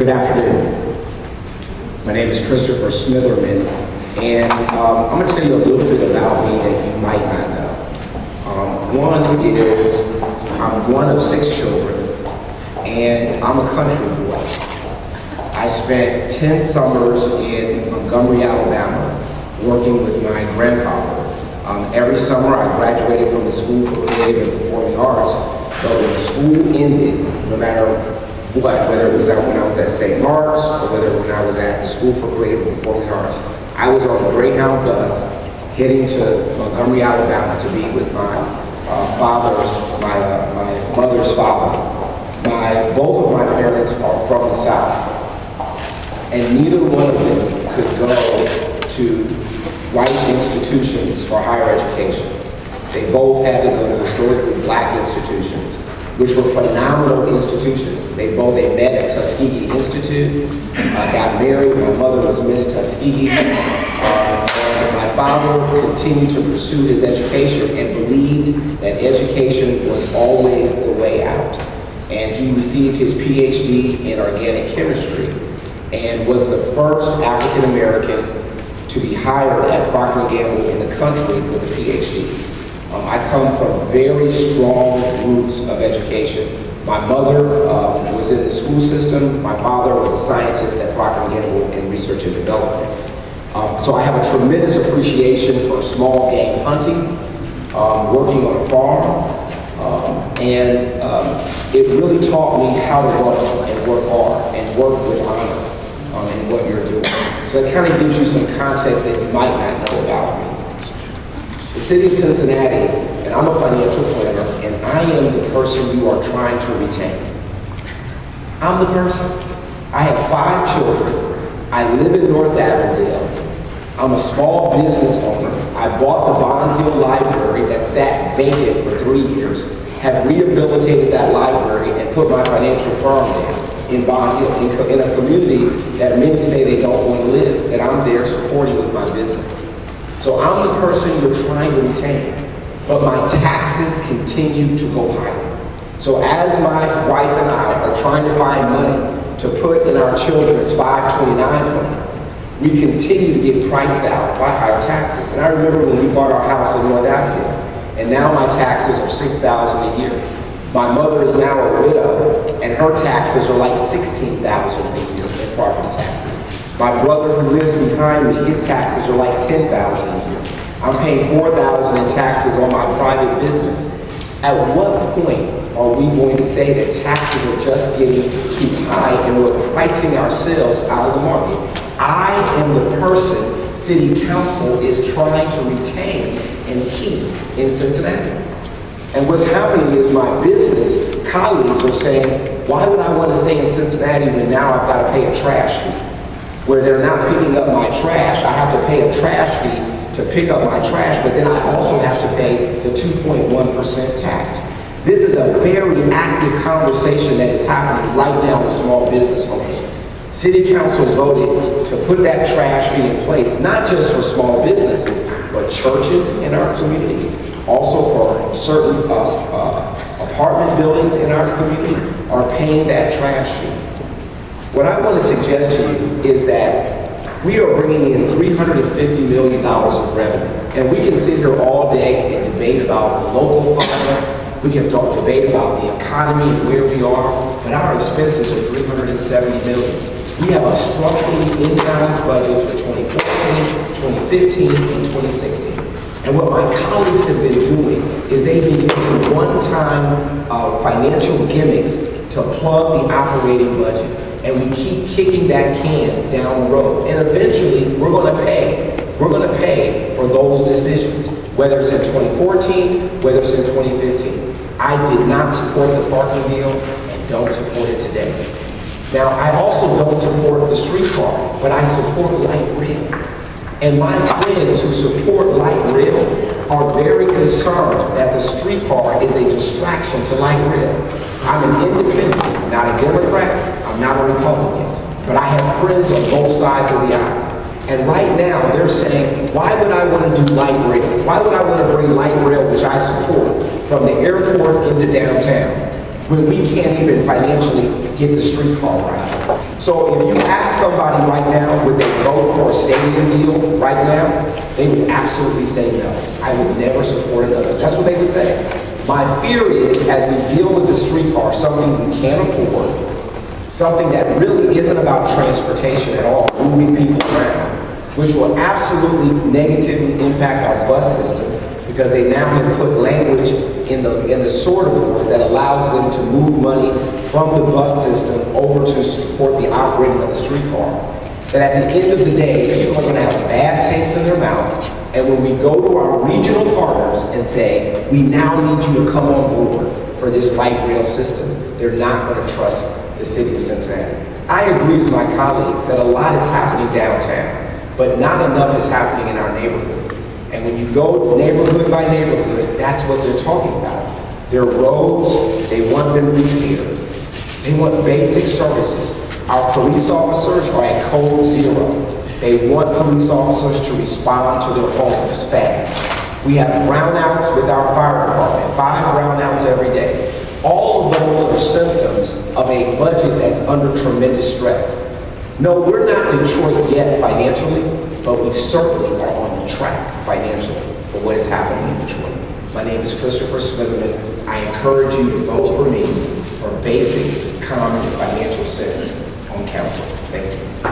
Good afternoon. My name is Christopher Smitherman, and I'm going to tell you a little bit about me that you might not know. One is I'm one of 6 children, and I'm a country boy. I spent 10 summers in Montgomery, Alabama, working with my grandfather. Every summer I graduated from the School for Creative and Performing Arts, but when school ended, no matter what, whether it was when I was at St. Mark's or whether when I was at the School for Creative and Performing Arts, I was on a Greyhound bus heading to Montgomery, Alabama to be with my mother's father. Both of my parents are from the South, and neither one of them could go to white institutions for higher education. They both had to go to historically black institutions, which were phenomenal institutions. They met at Tuskegee Institute, got married. My mother was Miss Tuskegee. And my father continued to pursue his education and believed that education was always the way out. And he received his PhD in organic chemistry and was the first African American to be hired at Procter & Gamble in the country with a PhD. I come from very strong roots of education. My mother was in the school system. My father was a scientist at Procter & Gamble in research and development. So I have a tremendous appreciation for small game hunting, working on a farm, and it really taught me how to work and work hard and work with honor in what you're doing. So that kind of gives you some context that you might not know about me. The city of Cincinnati, and I'm a financial planner, and I am the person you are trying to retain. I'm the person. I have 5 children. I live in North Avondale. I'm a small business owner. I bought the Bond Hill Library that sat vacant for 3 years, have rehabilitated that library, and put my financial firm there in Bond Hill, in a community that many say they don't want to live, that I'm there supporting with my business. So I'm the person you're trying to retain, but my taxes continue to go higher. So as my wife and I are trying to find money to put in our children's 529 plans, we continue to get priced out by higher taxes. And I remember when we bought our house in North Avondale, and now my taxes are $6,000 a year. My mother is now a widow, and her taxes are like $16,000 a year in property taxes. My brother who lives behind me, his taxes are like $10,000 a year. I'm paying $4,000 in taxes on my private business. At what point are we going to say that taxes are just getting too high and we're pricing ourselves out of the market? I am the person City Council is trying to retain and keep in Cincinnati. And what's happening is my business colleagues are saying, why would I want to stay in Cincinnati when now I've got to pay a trash fee? Where they're not picking up my trash, I have to pay a trash fee to pick up my trash, but then I also have to pay the 2.1% tax. This is a very active conversation that is happening right now with small business owners. City Council voted to put that trash fee in place, not just for small businesses, but churches in our community. Also for certain apartment buildings in our community are paying that trash fee. What I want to suggest to you is that we are bringing in $350 million of revenue. And we can sit here all day and debate about the local fund. We can debate about the economy and where we are, but our expenses are $370 million. We have a structurally imbalanced budget for 2014, 2015, and 2016. And what my colleagues have been doing is they've been using one-time financial gimmicks to plug the operating budget. And we keep kicking that can down the road. And eventually, we're going to pay. We're going to pay for those decisions, whether it's in 2014, whether it's in 2015. I did not support the parking deal and don't support it today. Now, I also don't support the streetcar, but I support light rail. And my friends who support light rail are very concerned that the streetcar is a distraction to light rail. I'm an independent, not a Democrat, I'm not a Republican, but I have friends on both sides of the aisle. And right now they're saying, why would I want to do light rail? Why would I want to bring light rail, which I support, from the airport into downtown? when we can't even financially get the streetcar right. So if you ask somebody right now, would they vote for a stadium deal right now? They would absolutely say no. I would never support another. That's what they would say. My fear is, as we deal with the streetcar, something we can't afford, something that really isn't about transportation at all, moving people around, which will absolutely negatively impact our bus system, because they now have put language in the sorter board that allows them to move money from the bus system over to support the operating of the streetcar. That at the end of the day, people are going to have a bad taste in their mouth, and when we go to our regional partners and say, we now need you to come on board for this light rail system, they're not going to trust the city of Cincinnati. I agree with my colleagues that a lot is happening downtown, but not enough is happening in our neighborhood. And when you go neighborhood by neighborhood, that's what they're talking about. Their roads, they want them repaired. They want basic services. Our police officers are at code zero. They want police officers to respond to their homes fast. We have brownouts with our fire department, 5 brownouts every day. All of those are symptoms of a budget that's under tremendous stress. No, we're not Detroit yet financially, but we certainly are on the track financially for what is happening in Detroit. My name is Christopher Smitherman. I encourage you to vote for me for basic, common financial sense on council. Thank you.